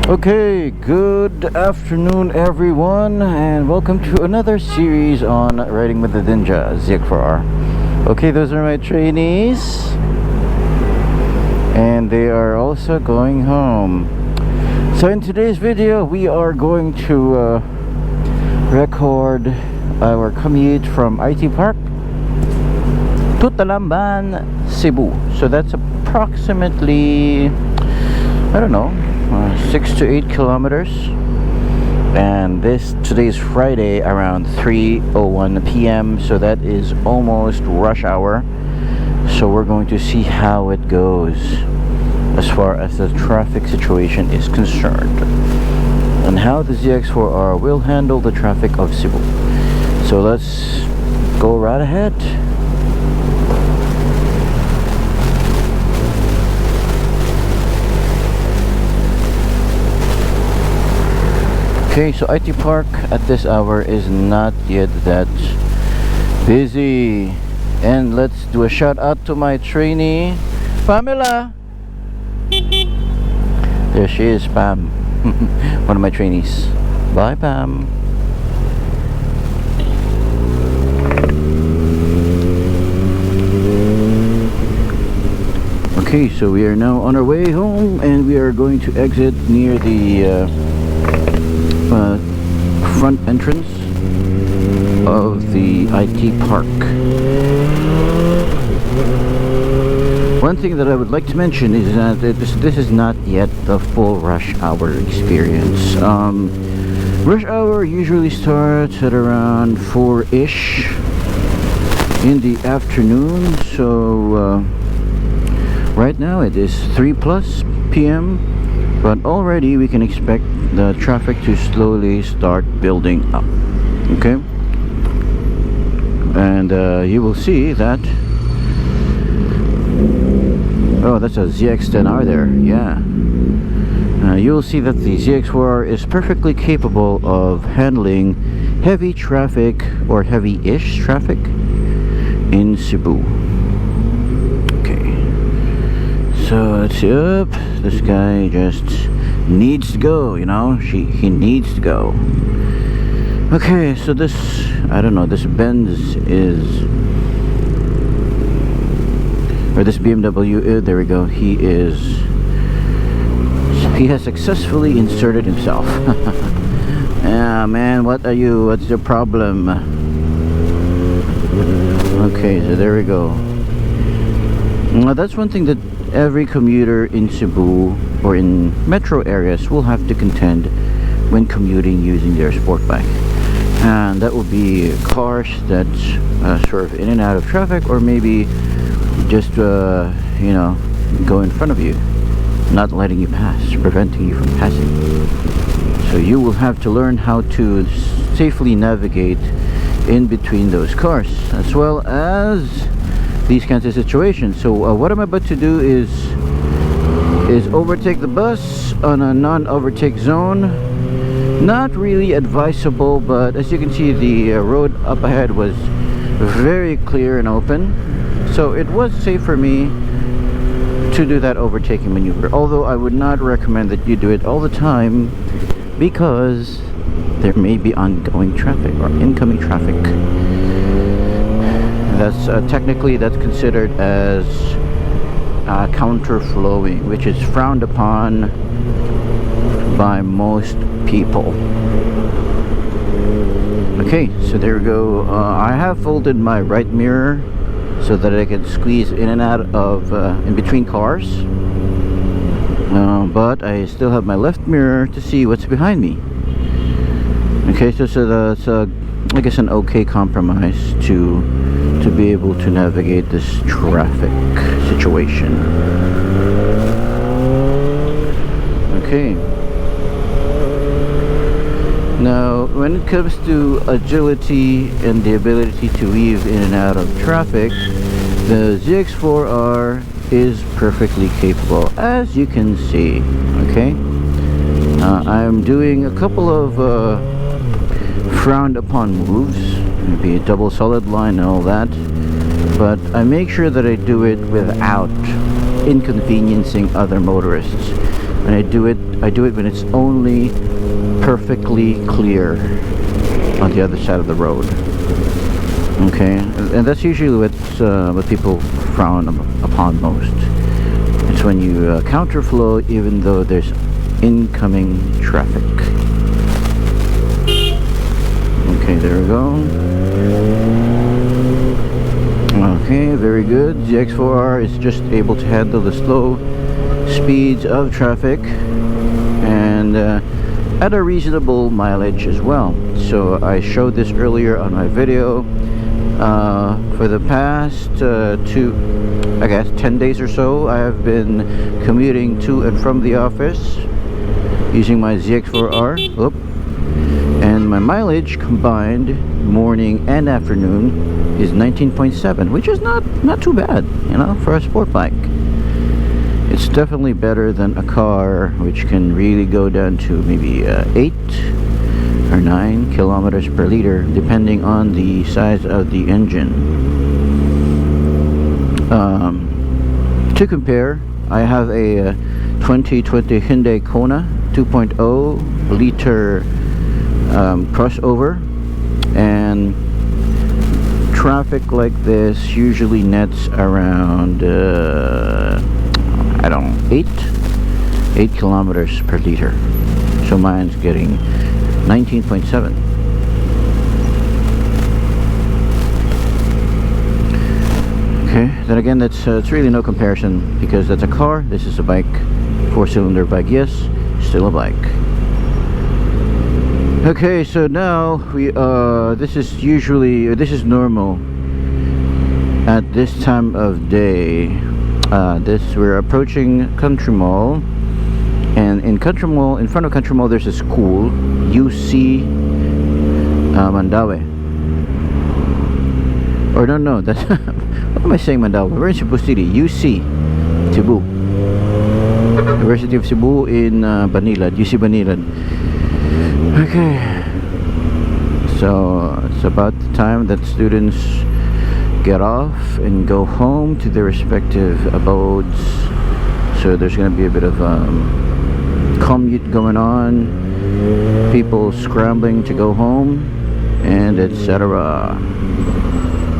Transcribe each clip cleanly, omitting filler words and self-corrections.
Okay, good afternoon everyone, and welcome to another series on riding with the Ninja ZX4-RR. Okay, those are my trainees, and they are also going home. So in today's video, we are going to record our commute from IT Park to Talamban, Cebu. So that's approximately, I don't know, 6 to 8 kilometers, and today's Friday around 3:01 p.m. so that is almost rush hour. So we're going to see how it goes as far as the traffic situation is concerned, and how the ZX4-RR will handle the traffic of Cebu. So let's go right ahead. Okay, so IT Park at this hour is not yet that busy. And let's do a shout out to my trainee, Pamela. There she is, Pam. One of my trainees. Bye, Pam. Okay, so we are now on our way home, and we are going to exit near the front entrance of the IT Park. One thing that I would like to mention is that this is not yet the full rush hour experience. Rush hour usually starts at around 4-ish in the afternoon. So right now it is 3+ p.m. but already we can expect the traffic to slowly start building up. Okay, and you will see that, oh, that's a ZX10R there. Yeah, you will see that the ZX4R is perfectly capable of handling heavy traffic, or heavy-ish traffic, in Cebu. Okay, so let's see. Up, this guy just needs to go, you know, he needs to go. Okay, so this, I don't know, this Benz is, or this BMW, there we go, he has successfully inserted himself. Yeah, man, what's your problem? Okay, so there we go. Now that's one thing that every commuter in Cebu or in metro areas will have to contend when commuting using their sport bike, and that will be cars that swerve in and out of traffic, or maybe just you know, go in front of you, not letting you pass, preventing you from passing. So you will have to learn how to safely navigate in between those cars, as well as these kinds of situations. So what I'm about to do is overtake the bus on a non-overtake zone. Not really advisable, but as you can see, the road up ahead was very clear and open, so it was safe for me to do that overtaking maneuver. Although I would not recommend that you do it all the time, because there may be ongoing traffic or incoming traffic. That's technically that's considered as counterflowing, which is frowned upon by most people. Okay, so there we go. I have folded my right mirror so that I can squeeze in and out of in between cars, but I still have my left mirror to see what's behind me. Okay, so that's I guess an okay compromise to be able to navigate this traffic situation. Okay. Now, when it comes to agility and the ability to weave in and out of traffic, the ZX4-RR is perfectly capable, as you can see. Okay. I'm doing a couple of frowned upon moves, maybe a double solid line and all that, but I make sure that I do it without inconveniencing other motorists. and I do it when it's only perfectly clear on the other side of the road. Okay, and that's usually what people frown upon most. It's when you counterflow even though there's incoming traffic. Okay, there we go. Okay, very good. ZX4-RR is just able to handle the slow speeds of traffic and at a reasonable mileage as well. So I showed this earlier on my video. For the past 10 days or so, I have been commuting to and from the office using my ZX4-R. And my mileage combined morning and afternoon is 19.7, which is not too bad, you know, for a sport bike. It's definitely better than a car which can really go down to maybe 8 or 9 kilometers per liter, depending on the size of the engine. To compare, I have a 2020 Hyundai Kona 2.0 liter crossover, and traffic like this usually nets around I don't know, 8 kilometers per liter. So mine's getting 19.7. Okay, then again, that's it's really no comparison, because that's a car, this is a bike. 4-cylinder bike, yes, still a bike. Okay, so now we this is normal at this time of day. We're approaching Country Mall, and in Country Mall, in front of Country Mall, there's a school, UC Mandaue. Or no, that's what am I saying, Mandaue? We're in Cebu City, UC Cebu, University of Cebu in Banilad, UC Banilad. Okay, so it's about the time that students get off and go home to their respective abodes. So there's going to be a bit of commute going on, people scrambling to go home, and etc.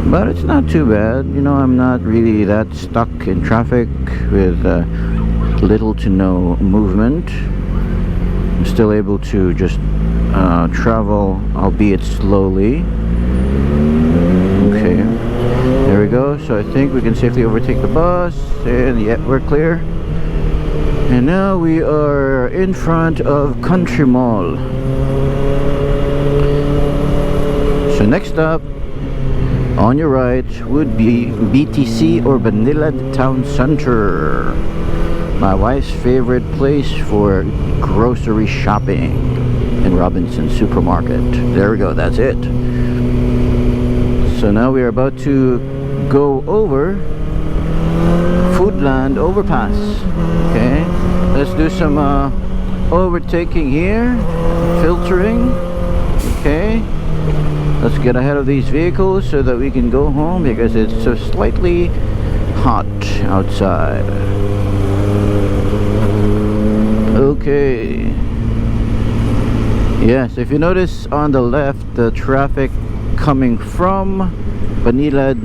But it's not too bad, you know. I'm not really that stuck in traffic with little to no movement. I'm still able to just travel, albeit slowly. Okay, there we go. So I think we can safely overtake the bus, and yeah, we're clear. And now we are in front of Country Mall. So next up on your right would be BTC, or Banilad Town Center, my wife's favorite place for grocery shopping, in Robinson Supermarket. There we go, that's it. So now we are about to go over Foodland Overpass. Okay, let's do some overtaking here, filtering. Okay, let's get ahead of these vehicles so that we can go home, because it's so slightly hot outside. Okay, yes, if you notice on the left, the traffic coming from Banilad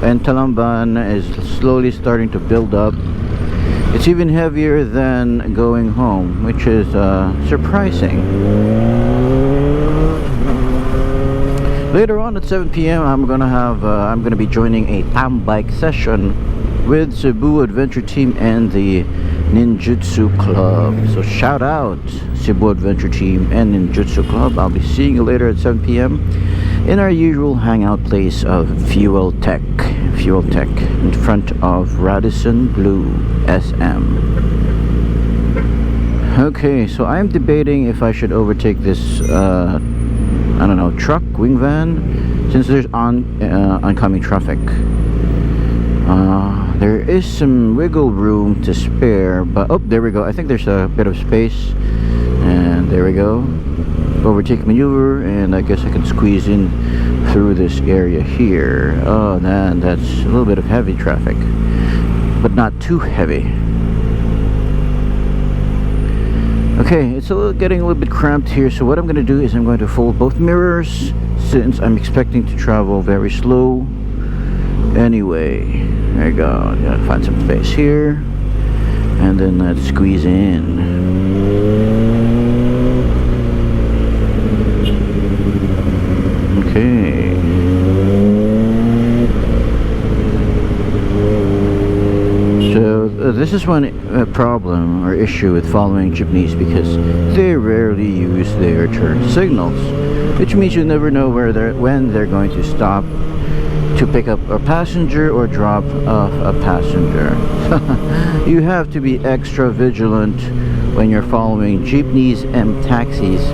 and Talamban is slowly starting to build up. It's even heavier than going home, which is surprising. Later on at 7 p.m. I'm gonna be joining a bike session with Cebu Adventure Team and the Ninjutsu Club. So shout out Cebu Adventure Team and Ninjutsu Club. I'll be seeing you later at 7 p.m. in our usual hangout place of Fuel Tech in front of Radisson Blue SM. Okay, so I'm debating if I should overtake this I don't know, truck, wing van, since there's oncoming traffic. There is some wiggle room to spare, but oh, there we go. I think there's a bit of space, and there we go. Overtake maneuver, and I guess I can squeeze in through this area here. Oh man, that's a little bit of heavy traffic, but not too heavy. Okay, it's getting a little bit cramped here, so what I'm going to do is I'm going to fold both mirrors since I'm expecting to travel very slow. Anyway, there you go. Gotta find some space here, and then let's squeeze in. Okay. So this is one problem or issue with following jeepneys, because they rarely use their turn signals, which means you never know when they're going to stop to pick up a passenger or drop off a passenger. You have to be extra vigilant when you're following jeepneys and taxis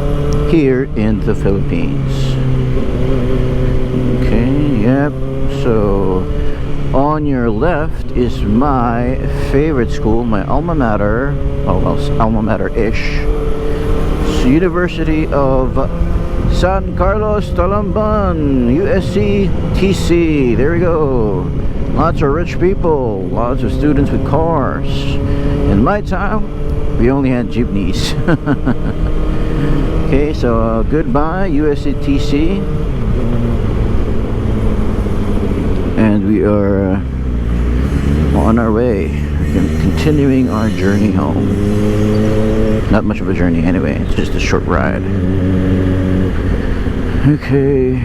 here in the Philippines. Okay, yep. So on your left is my favorite school, my alma mater, well, alma mater-ish. It's the University of San Carlos Talamban, USC TC. There we go. Lots of rich people, lots of students with cars. In my time, we only had jeepneys. Okay, so goodbye USC TC. And we are on our way, continuing our journey home. Not much of a journey anyway, it's just a short ride. Okay.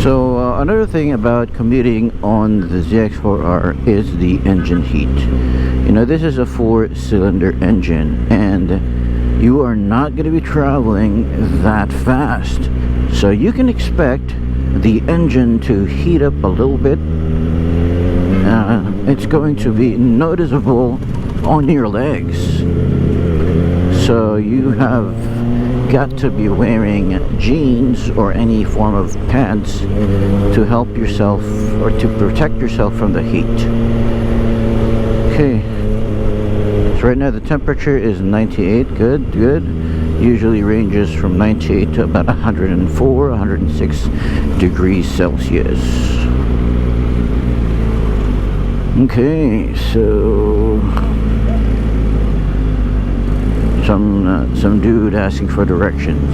So another thing about commuting on the ZX4-RR is the engine heat. You know, this is a 4-cylinder engine, and you are not going to be traveling that fast. So you can expect the engine to heat up a little bit. It's going to be noticeable on your legs. So you have got to be wearing jeans or any form of pants to help yourself or to protect yourself from the heat. Okay, so right now the temperature is 98. Good. Usually ranges from 98 to about 104, 106 degrees Celsius. Okay, so some dude asking for directions.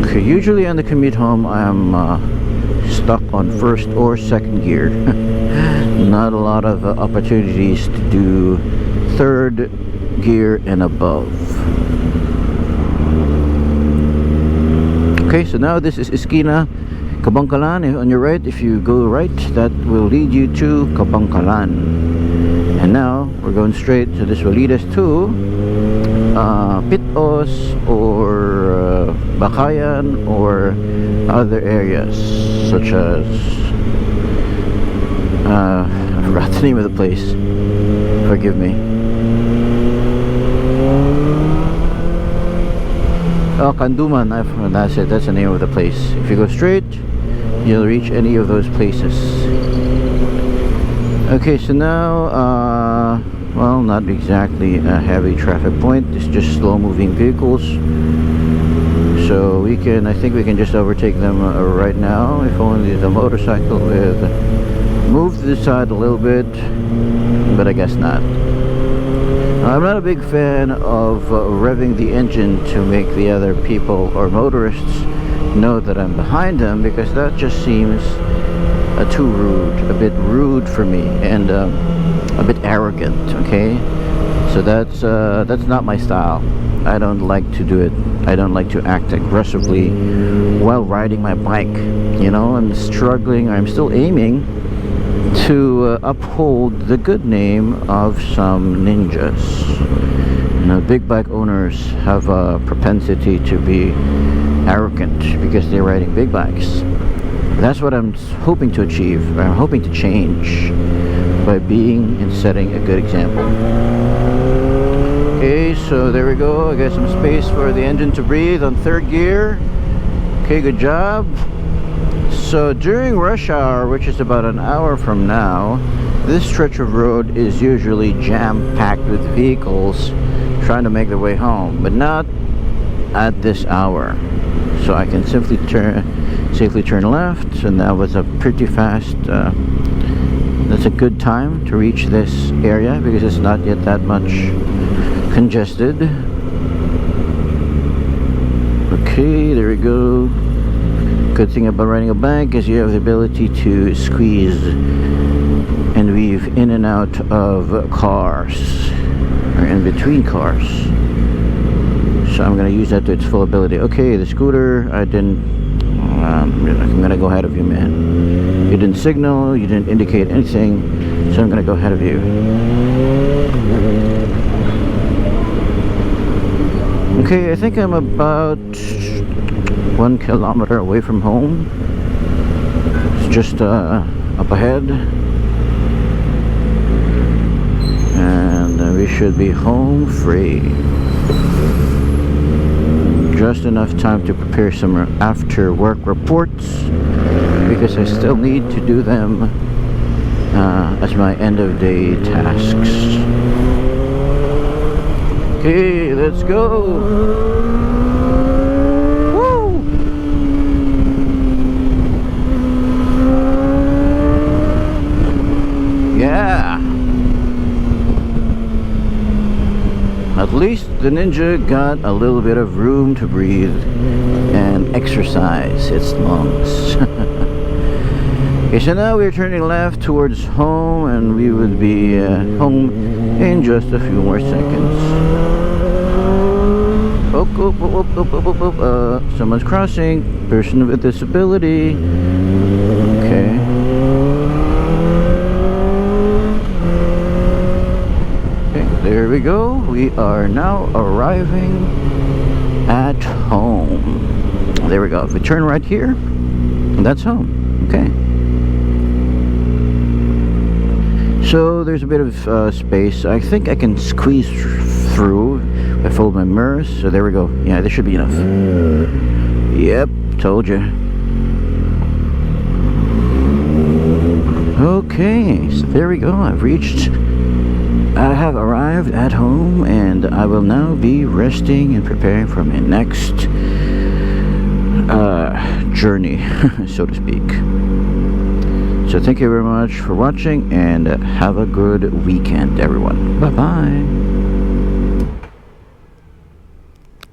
Okay, usually on the commute home I'm stuck on first or second gear. Not a lot of opportunities to do third gear and above. Okay, so now this is Esquina Kabangkalan. On your right, if you go right, that will lead you to Kabangkalan. And now we're going straight, so this will lead us to Pitos or Bakayan or other areas such as I forgot the name of the place, forgive me. Oh, Kanduman, that's it, that's the name of the place. If you go straight, you'll reach any of those places. Okay, so now well, not exactly a heavy traffic point, it's just slow moving vehicles, so we can, I think we can just overtake them right now. If only the motorcycle would move to the side a little bit, but I guess not. I'm not a big fan of revving the engine to make the other people or motorists know that I'm behind them, because that just seems too rude, a bit rude for me, and a bit arrogant. Okay, so that's not my style. I don't like to do it. I don't like to act aggressively while riding my bike. You know, I'm struggling, I'm still aiming to uphold the good name of some ninjas. You know, big bike owners have a propensity to be arrogant because they're riding big bikes. That's what I'm hoping to achieve. I'm hoping to change by being and setting a good example. Okay, so there we go. I got some space for the engine to breathe on third gear. Okay, good job. So during rush hour, which is about an hour from now, this stretch of road is usually jam-packed with vehicles trying to make the way home, but not at this hour. So I can safely turn left, and that was a pretty fast. That's a good time to reach this area because it's not yet that much congested. Okay, there we go. Good thing about riding a bike is you have the ability to squeeze and weave in and out of cars, or in between cars. So I'm gonna use that to its full ability. Okay, the scooter, I didn't. I'm gonna go ahead of you, man. You didn't signal, you didn't indicate anything, so I'm gonna go ahead of you. Okay, I think I'm about 1 kilometer away from home. It's just up ahead, and we should be home free. Just enough time to prepare some after work reports because I still need to do them as my end of day tasks. Okay, let's go. Woo! Yeah. At least the Ninja got a little bit of room to breathe and exercise its lungs. Okay, so now we're turning left towards home, and we would be home in just a few more seconds. Someone's crossing. Person with disability. Okay. There we go. We are now arriving at home. There we go. If we turn right here, that's home. Okay. So there's a bit of space. I think I can squeeze through if I fold my mirrors. So there we go. Yeah, this should be enough. Yep, told you. Okay, so there we go. I have arrived at home, and I will now be resting and preparing for my next journey, so to speak. So thank you very much for watching, and have a good weekend, everyone. Bye bye.